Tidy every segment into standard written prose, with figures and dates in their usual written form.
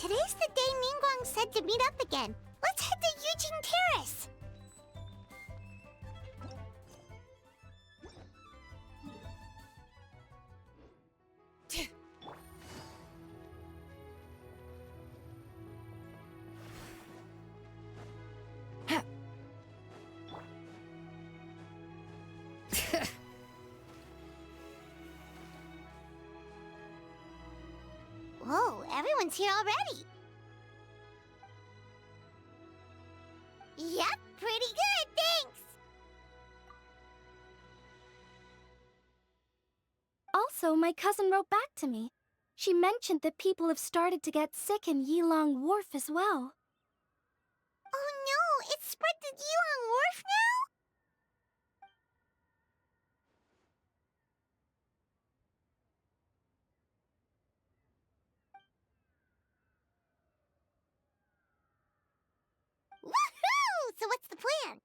Today's the day Ningguang said to meet up again. Let's head to Eugene Terrace. Whoa, everyone's here already. Yep, pretty good, thanks. Also, my cousin wrote back to me. She mentioned that people have started to get sick in Yilong Wharf as well. Oh no, it's spread to Yilong Wharf now? Woohoo! So what's the plan?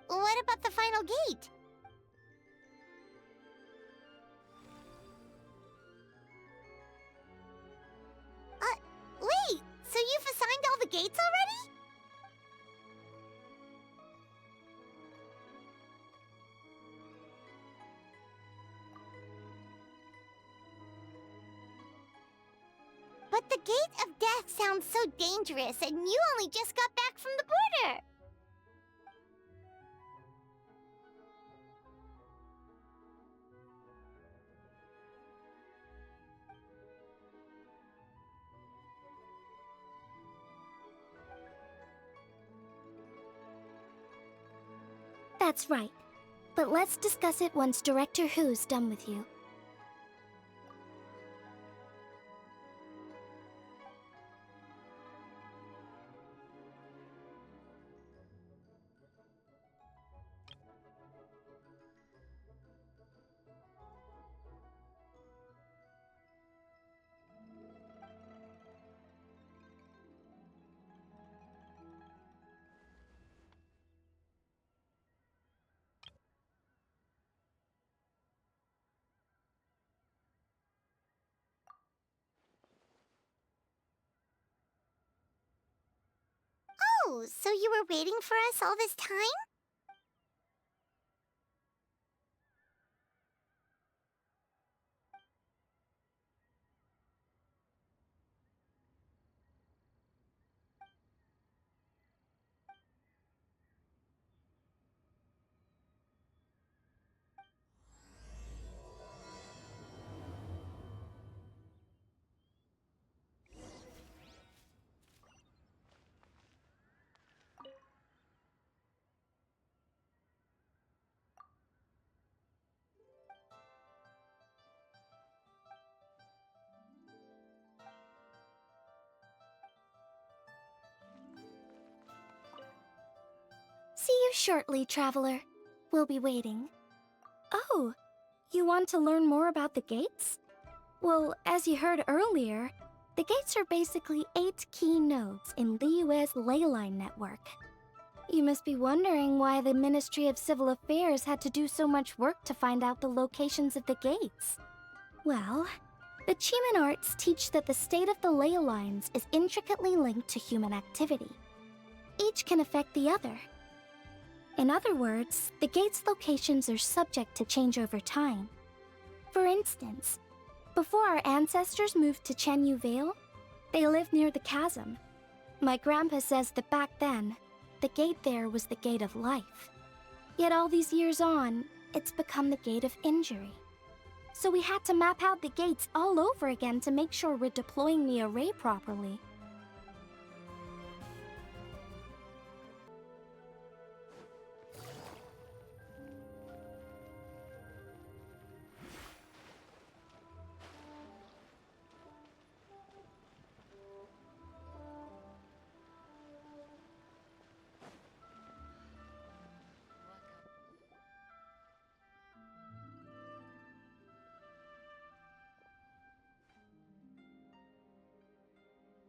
What about the final gate? Wait, so you've assigned all the gates already? But the Gate of Death sounds so dangerous, and you only just got back from the border. That's right. But let's discuss it once Director Who's done with you. Oh, so you were waiting for us all this time? See you shortly, Traveler. We'll be waiting. Oh, you want to learn more about the gates? Well, as you heard earlier, the gates are basically 8 key nodes in Liyue's ley line network. You must be wondering why the Ministry of Civil Affairs had to do so much work to find out the locations of the gates. Well, the Chiman arts teach that the state of the ley lines is intricately linked to human activity. Each can affect the other. In other words, the gate's locations are subject to change over time. For instance, Before our ancestors moved to Chenyu Vale, they lived near the chasm. My grandpa says that back then, the gate there was the gate of life. Yet all these years on, it's become the gate of injury. So we had to map out the gates all over again to make sure we're deploying the array properly.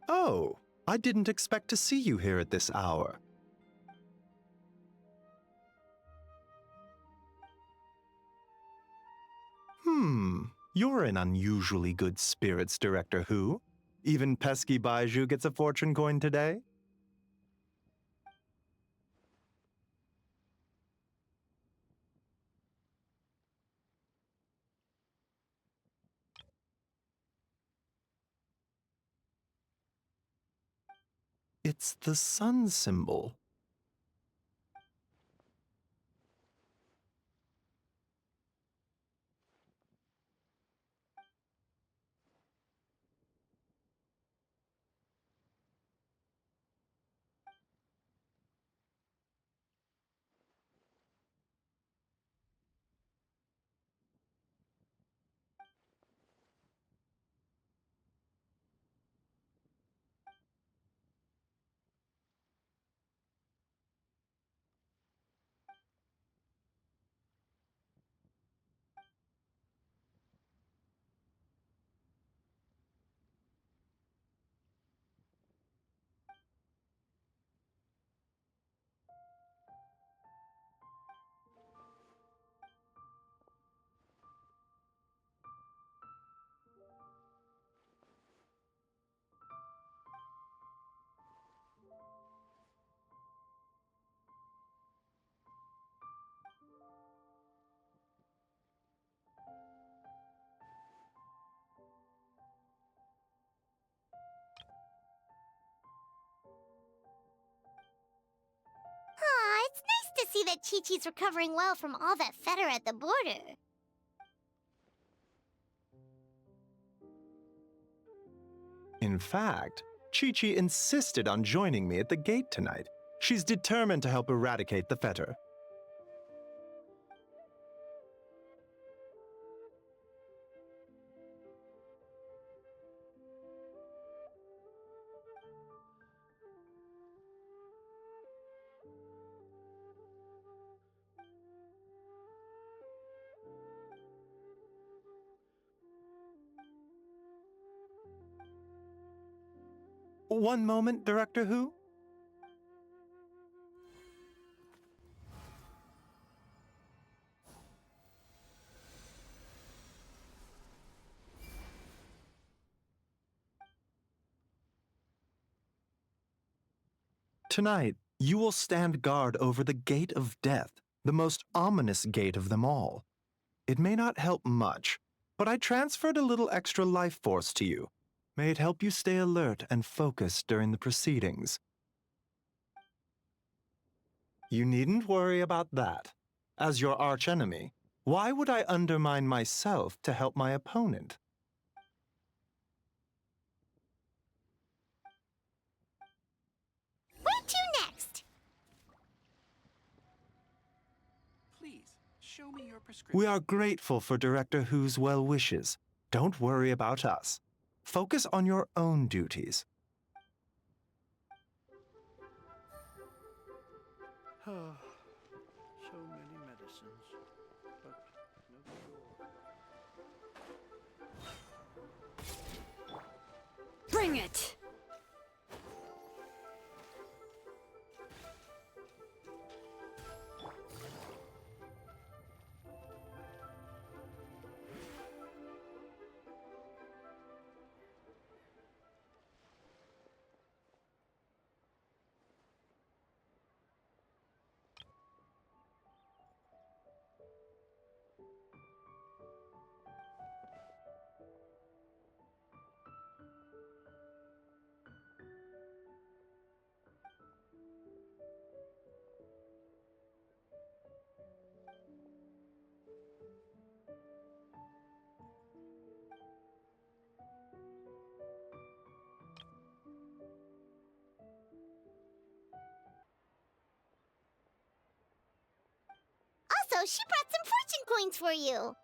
Oh, I didn't expect to see you here at this hour. You're in unusually good spirits, Director Who. Even pesky Baiju gets a fortune coin today? It's the sun symbol. Aw, it's nice to see that Chi-Chi's recovering well from all that fetter at the border. In fact, Chi-Chi insisted on joining me at the gate tonight. She's determined to help eradicate the fetter. One moment, Director Who. Tonight, you will stand guard over the Gate of Death, the most ominous gate of them all. It may not help much, but I transferred a little extra life force to you. May it help you stay alert and focused during the proceedings. You needn't worry about that. As your archenemy, why would I undermine myself to help my opponent? Where to next? Please, show me your prescription. We are grateful for Director Who's well wishes. Don't worry about us. Focus on your own duties. So many medicines, but no cure. Bring it! she brought some fortune coins for you.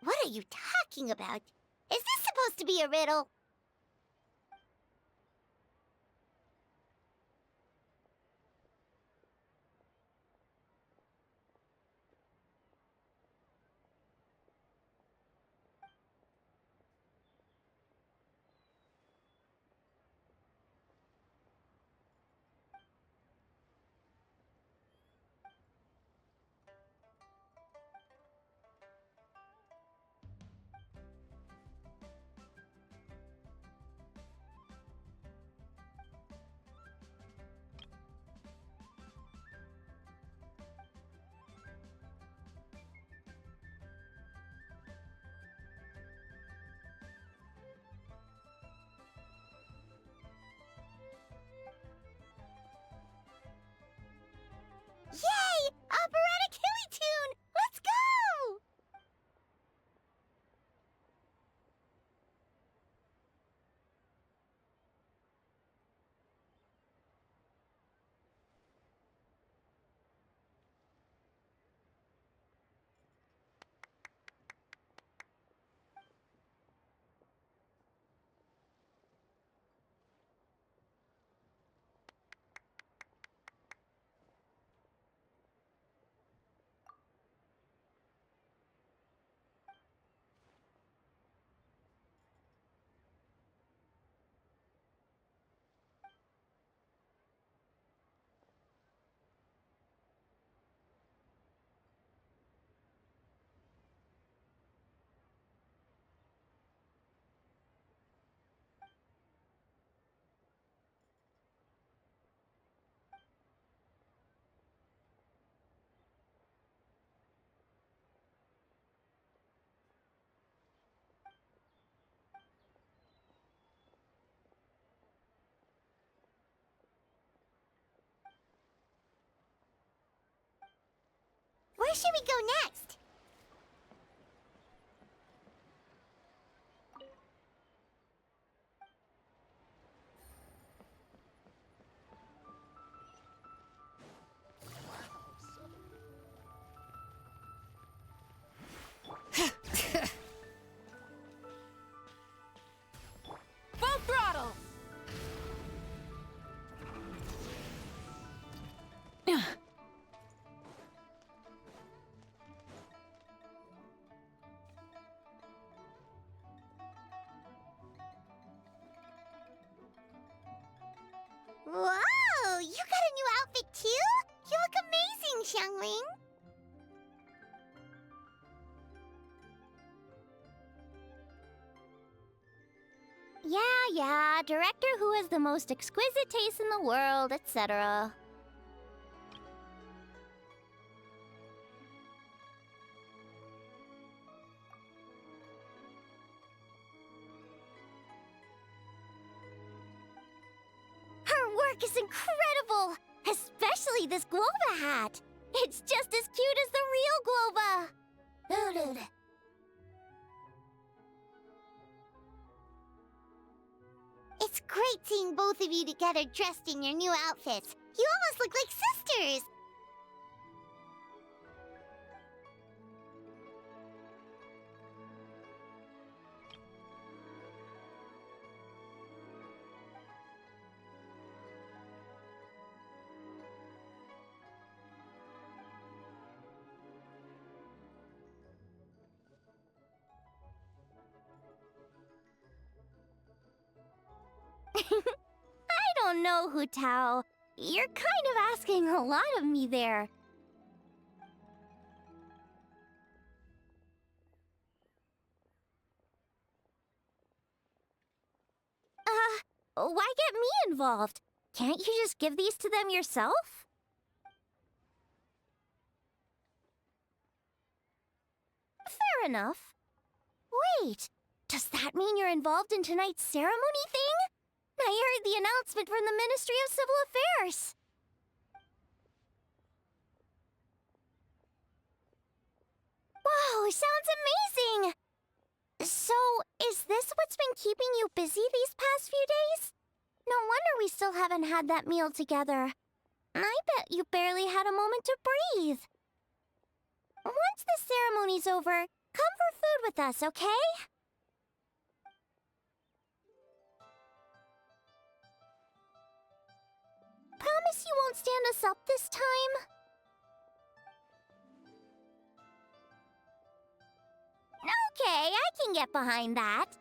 What are you talking about? Is this supposed to be a riddle? Yay! Operatic Hilly Tune! Let's go! Where should we go next? Full throttle! Whoa! You got a new outfit too? You look amazing, Xiangling! Yeah, director who has the most exquisite taste in the world, etc. artwork is incredible! Especially this Globa hat! It's just as cute as the real Globa! It's great seeing both of you together dressed in your new outfits. You almost look like sisters! I don't know, Hu Tao. You're kind of asking a lot of me there. Why get me involved? Can't you just give these to them yourself? Fair enough. Wait, does that mean you're involved in tonight's ceremony thing? I heard the announcement from the Ministry of Civil Affairs. Wow, sounds amazing! So, is this what's been keeping you busy these past few days? No wonder we still haven't had that meal together. I bet you barely had a moment to breathe. Once the ceremony's over, come for food with us, okay? Promise you won't stand us up this time? Okay, I can get behind that.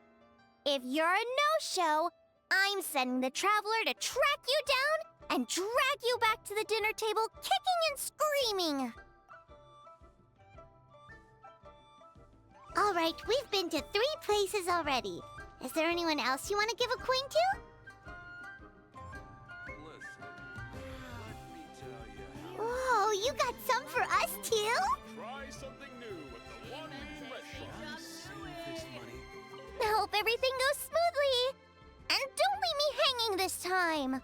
If you're a no-show, I'm sending the Traveler to track you down and drag you back to the dinner table kicking and screaming. All right, we've been to 3 places already. Is there anyone else you want to give a coin to? Whoa, you got some for us too? Try something new at the one restaurant. I hope everything goes smoothly. And don't leave me hanging this time.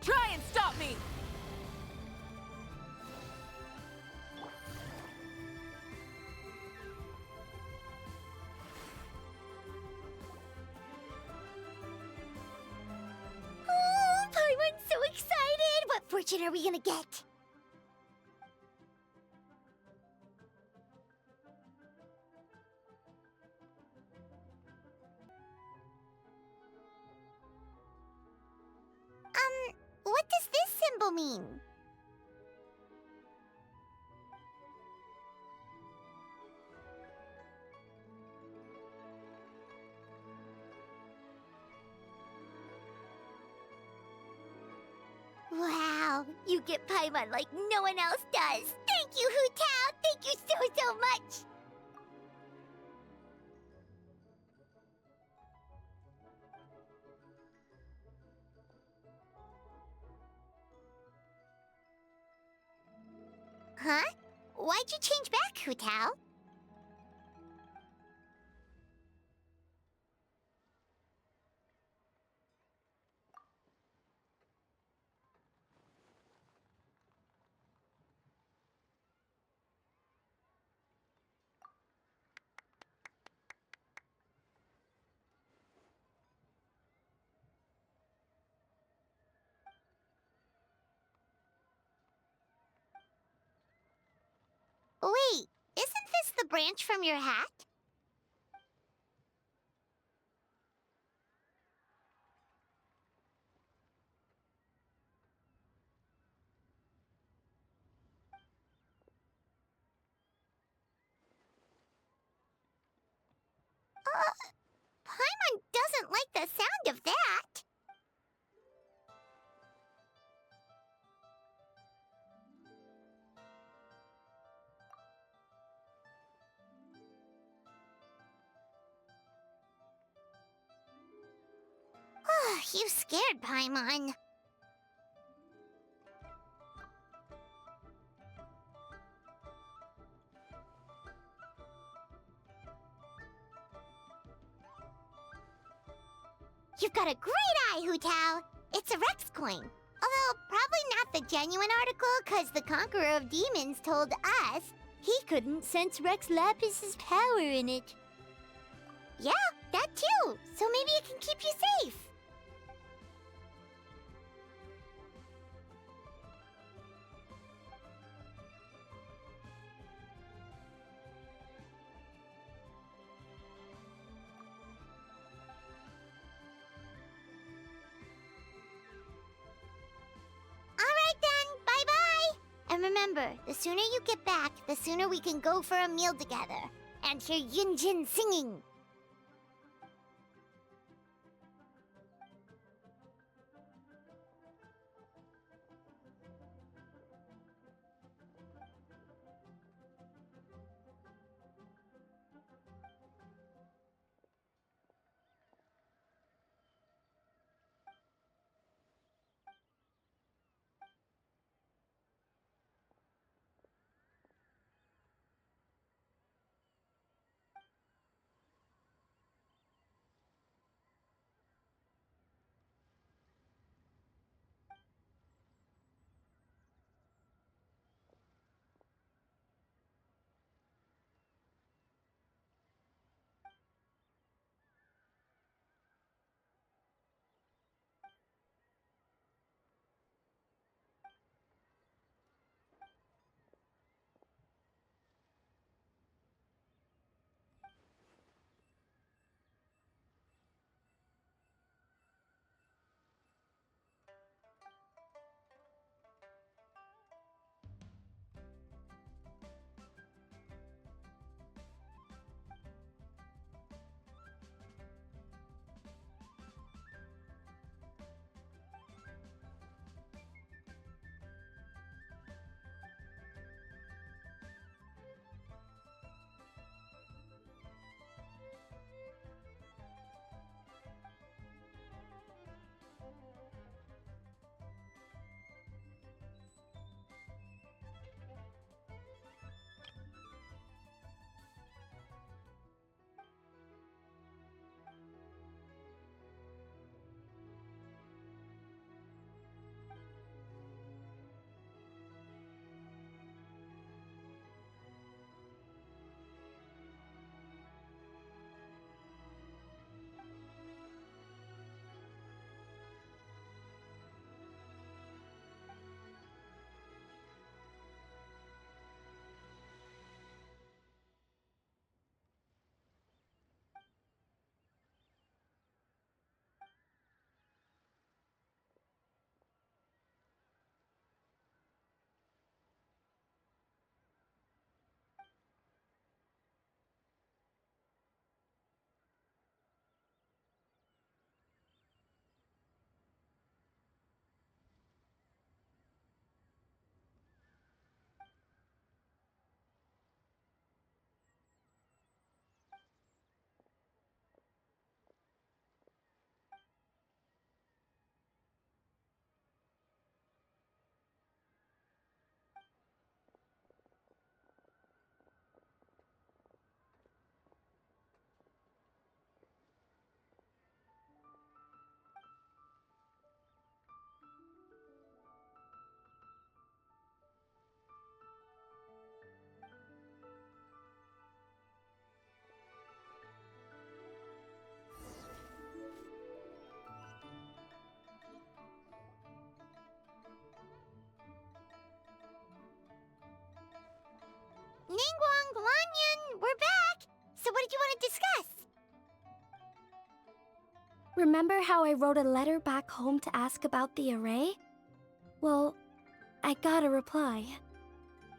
Try and stop me! Oh, Paimon's so excited! What fortune are we gonna get? What does this symbol mean? Wow, you get Paimon like no one else does. Thank you, Hu Tao. Thank you so much. Huh? Why'd you change back, Hu Tao? Wait, isn't this the branch from your hat? Paimon doesn't like the sound of that. You scared Paimon. You've got a great eye, Hu Tao. It's a Rex coin. Although probably not the genuine article, because the Conqueror of Demons told us he couldn't sense Rex Lapis's power in it. Yeah, that too. So maybe it can keep you safe. Alright then, bye-bye! And remember, the sooner you get back, the sooner we can go for a meal together. And hear Yunjin singing. Ningguang, Guanyin, we're back! So what did you want to discuss? Remember how I wrote a letter back home to ask about the array? Well, I got a reply.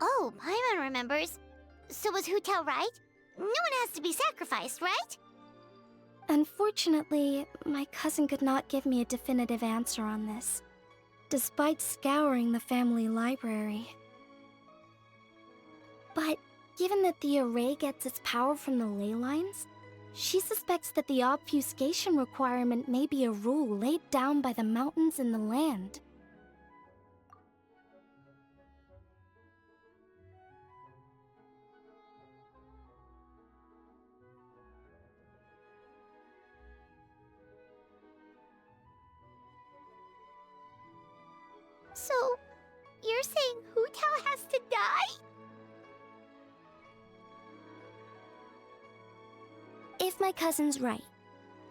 Oh, Paimon remembers. So was Hu Tao right? No one has to be sacrificed, right? Unfortunately, my cousin could not give me a definitive answer on this, despite scouring the family library. But given that the array gets its power from the ley lines, she suspects that the obfuscation requirement may be a rule laid down by the mountains and the land. if my cousin's right.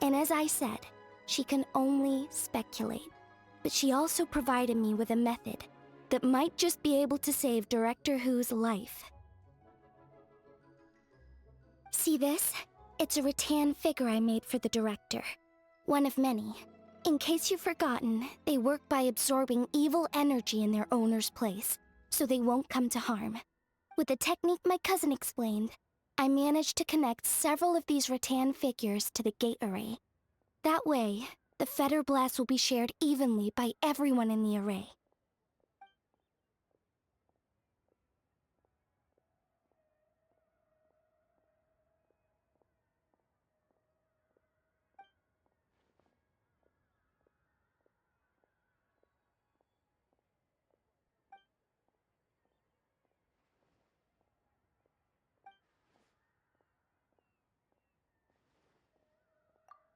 And as I said, she can only speculate. But she also provided me with a method that might just be able to save Director Who's life. See this? It's a rattan figure I made for the director. One of many. In case you've forgotten, they work by absorbing evil energy in their owner's place, so they won't come to harm. With the technique my cousin explained, I managed to connect several of these rattan figures to the gate array. That way, the Fetter Blast will be shared evenly by everyone in the array.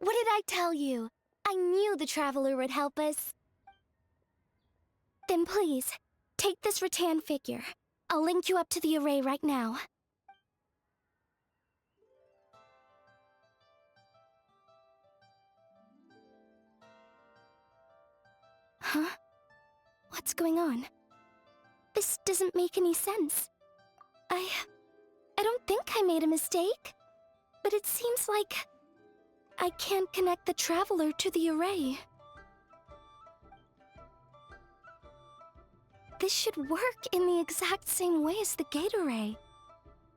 What did I tell you? I knew the Traveler would help us. Then please, take this rattan figure. I'll link you up to the array right now. Huh? What's going on? This doesn't make any sense. I don't think I made a mistake. But it seems like I can't connect the Traveler to the array. This should work in the exact same way as the gate array,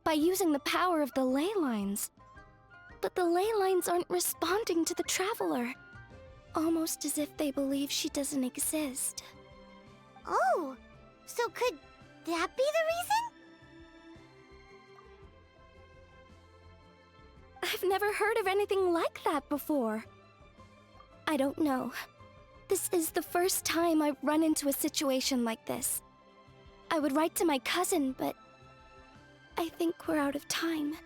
by using the power of the ley lines. But the ley lines aren't responding to the Traveler, almost as if they believe she doesn't exist. Oh, so could that be the reason? I've never heard of anything like that before. I don't know. This is the first time I've run into a situation like this. I would write to my cousin, but I think we're out of time.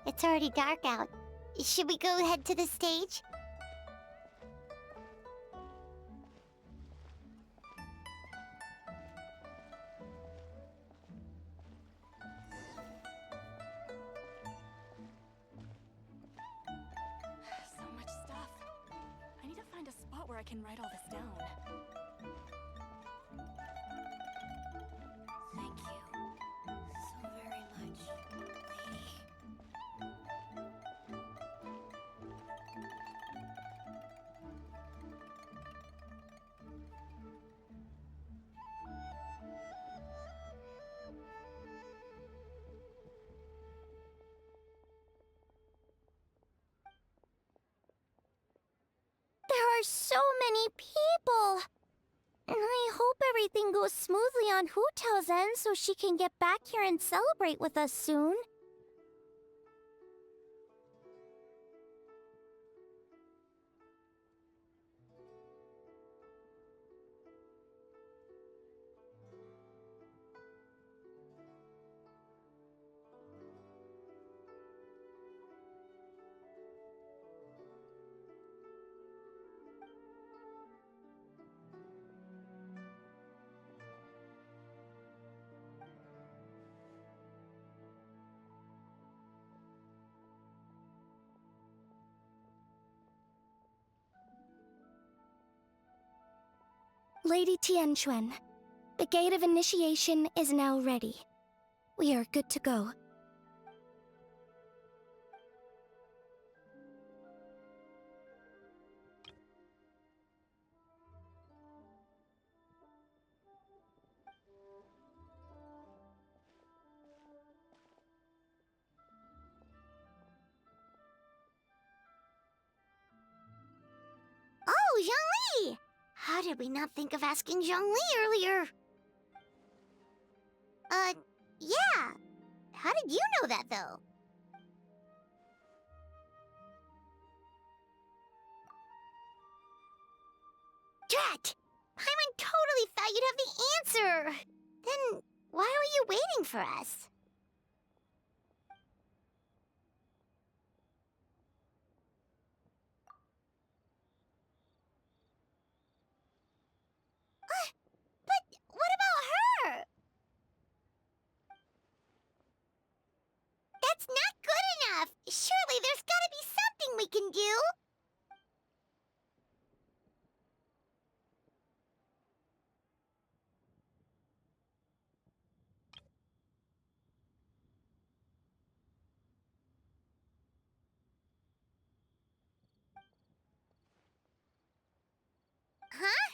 It's already dark out. Should we go head to the stage? So much stuff. I need to find a spot where I can write all this down. Thank you so very much, lady. There are so many people! I hope everything goes smoothly on Hu-Tao's end so she can get back here and celebrate with us soon. Lady Tianquan, the Gate of Initiation is now ready. We are good to go. How did we not think of asking Zhongli earlier? Yeah. How did you know that, though? Drat! Paimon totally thought you'd have the answer! Then why were you waiting for us? But what about her? That's not good enough! Surely there's gotta be something we can do! Huh?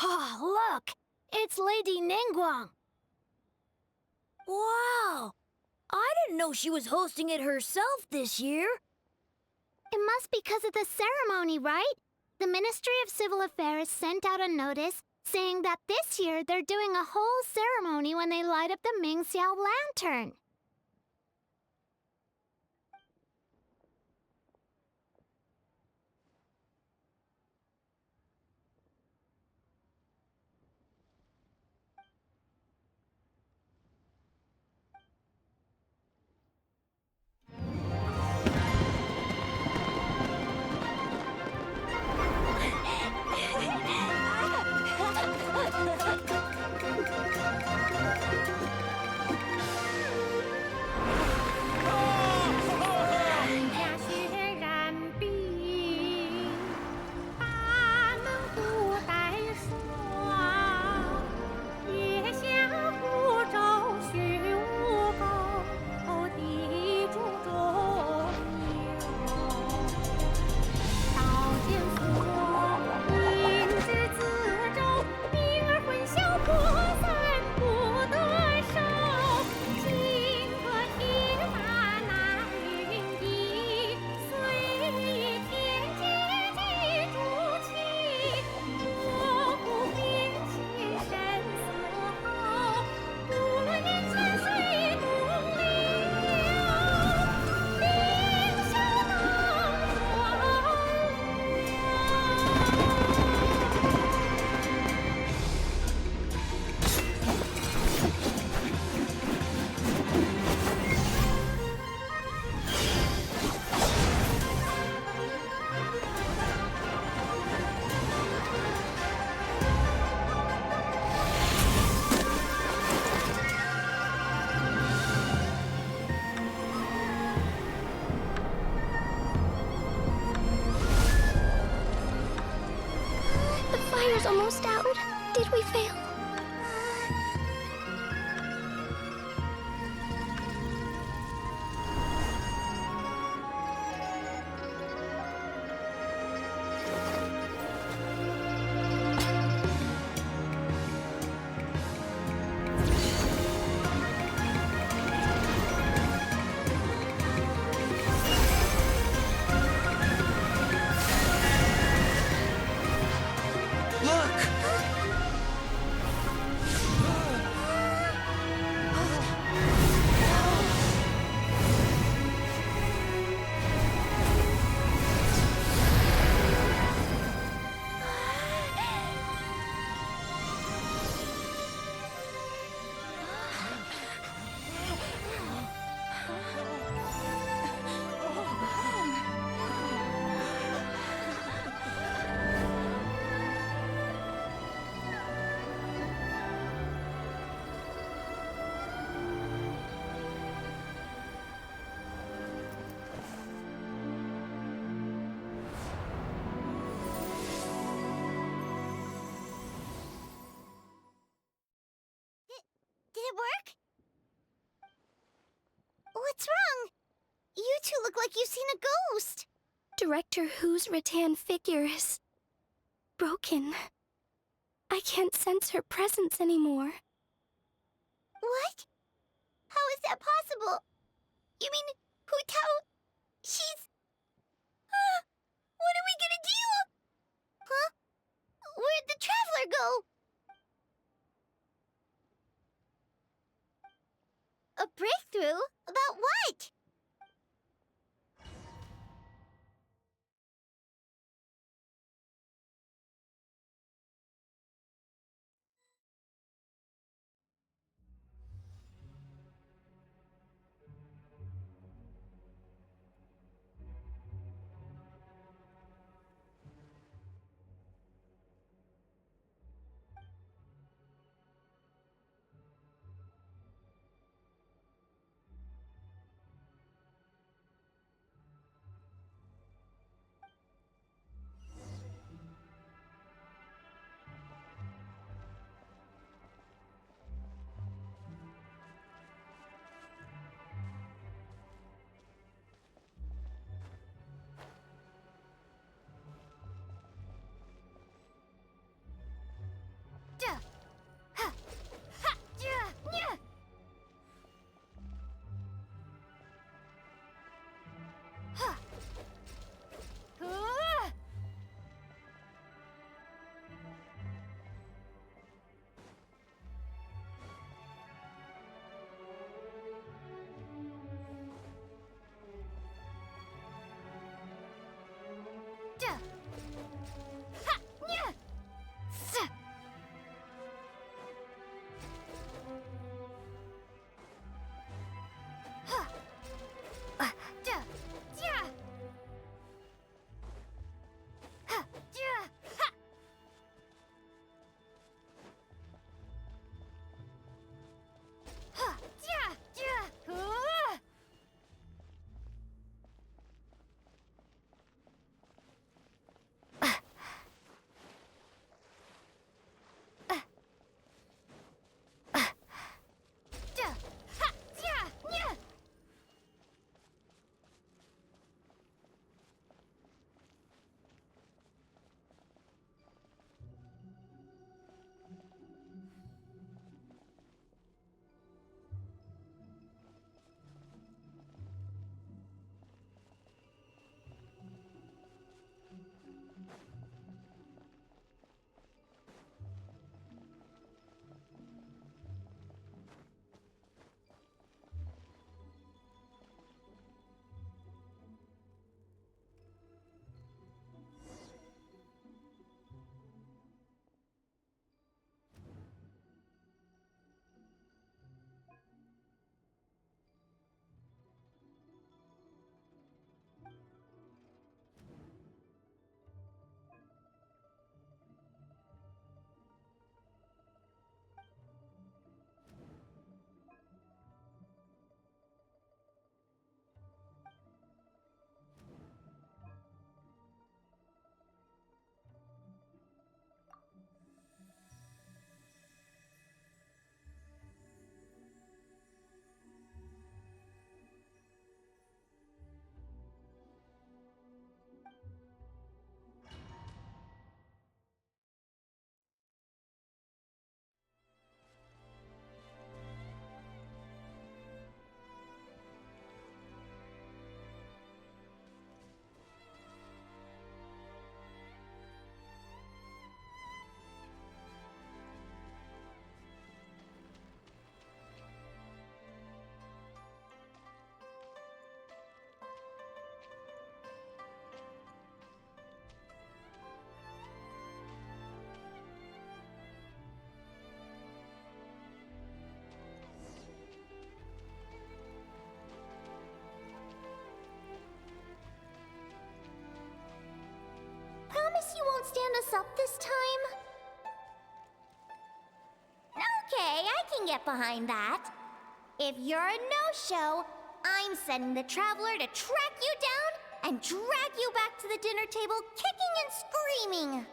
Oh, look! It's Lady Ningguang! Wow! I didn't know she was hosting it herself this year. It must be because of the ceremony, right? The Ministry of Civil Affairs sent out a notice saying that this year they're doing a whole ceremony when they light up the Mingxiao lantern. Fire's almost out. Did we fail? Did it work? What's wrong? You two look like you've seen a ghost. Director Hu's rattan figure is broken. I can't sense her presence anymore. What? How is that possible? You mean Hu Tao? She's... what are we gonna do? Huh? Where'd the traveler go? A breakthrough? About what? Promise you won't stand us up this time? Okay, I can get behind that. If you're a no-show, I'm sending the Traveler to track you down and drag you back to the dinner table kicking and screaming.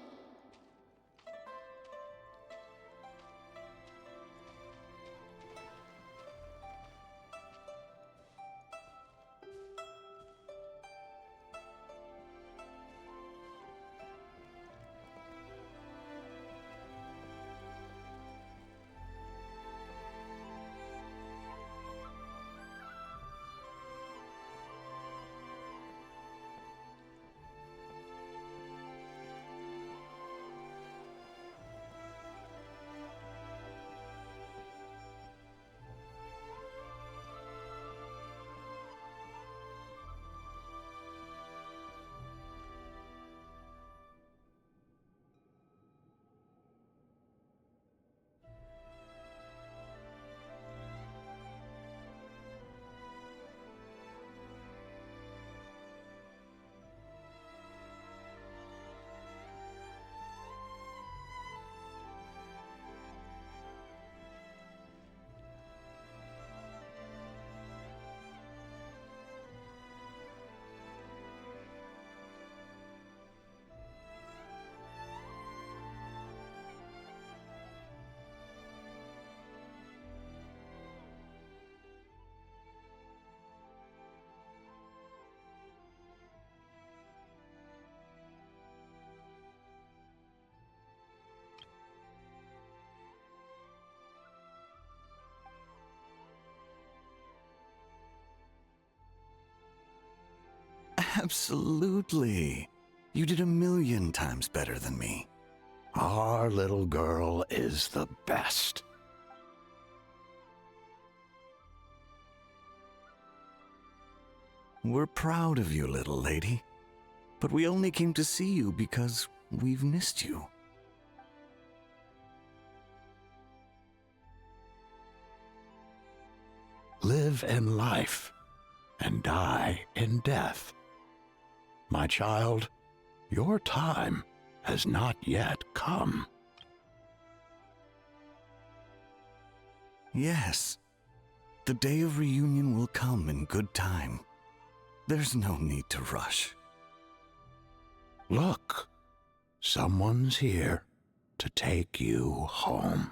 Absolutely. You did 1,000,000 times better than me. Our little girl is the best. We're proud of you, little lady. But we only came to see you because we've missed you. Live in life and die in death. My child, your time has not yet come. Yes, the day of reunion will come in good time. There's no need to rush. Look, someone's here to take you home.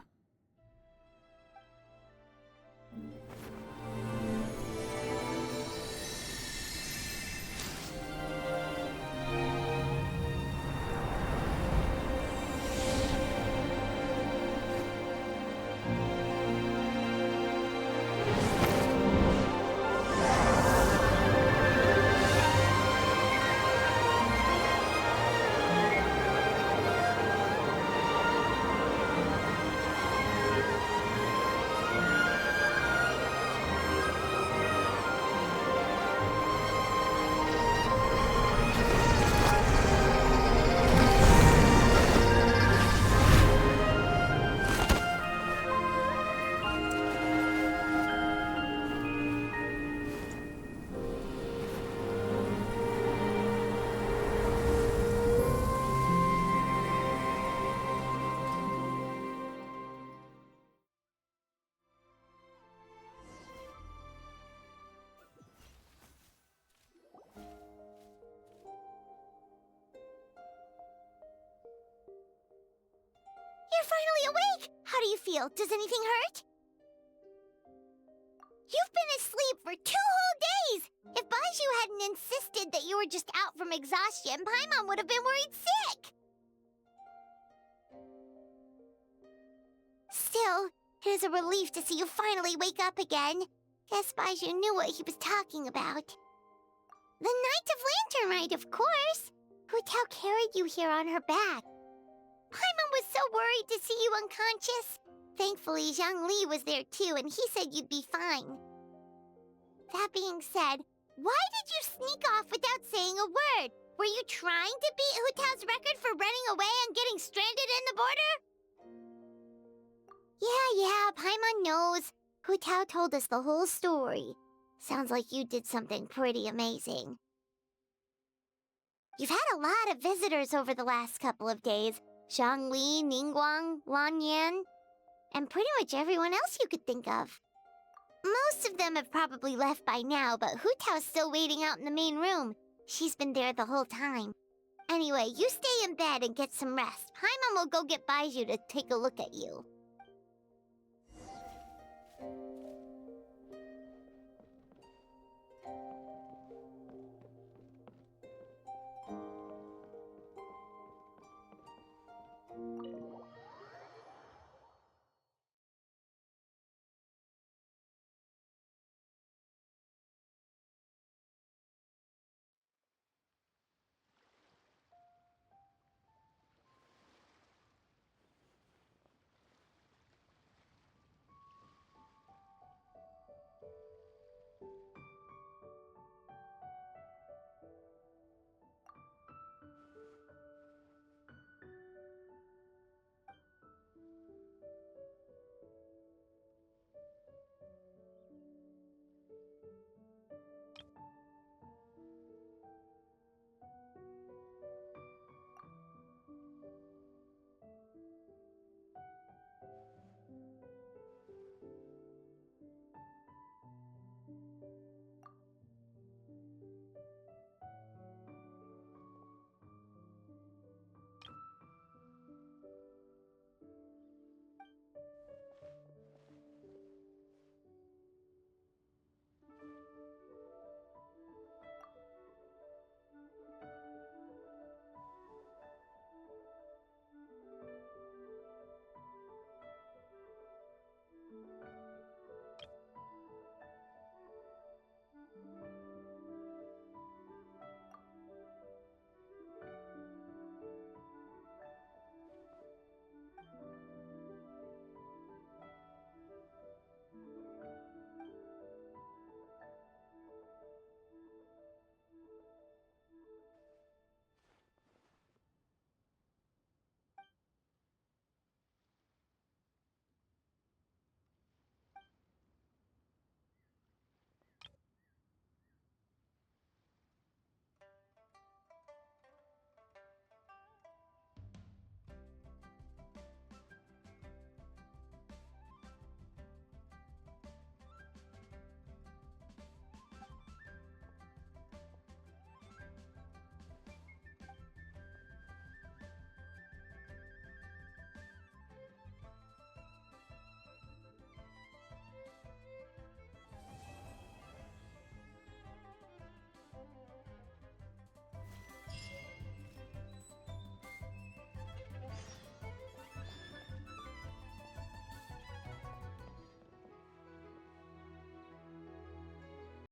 You're finally awake! How do you feel? Does anything hurt? You've been asleep for 2 whole days! If Baiju hadn't insisted that you were just out from exhaustion, Paimon would have been worried sick! Still, it is a relief to see you finally wake up again. Guess Baiju knew what he was talking about. The Knight of Lantern Rite, of course! Hu Tao carried you here on her back. Paimon was so worried to see you unconscious. Thankfully, Zhang Li was there too, and he said you'd be fine. That being said, why did you sneak off without saying a word? Were you trying to beat Hu Tao's record for running away and getting stranded in the border? Yeah, Paimon knows. Hu Tao told us the whole story. Sounds like you did something pretty amazing. You've had a lot of visitors over the last couple of days. Zhang Li, Ningguang, Lan Yan, and pretty much everyone else you could think of. Most of them have probably left by now, but Hu Tao's still waiting out in the main room. She's been there the whole time. Anyway, you stay in bed and get some rest. Paimon will go get Baiju to take a look at you.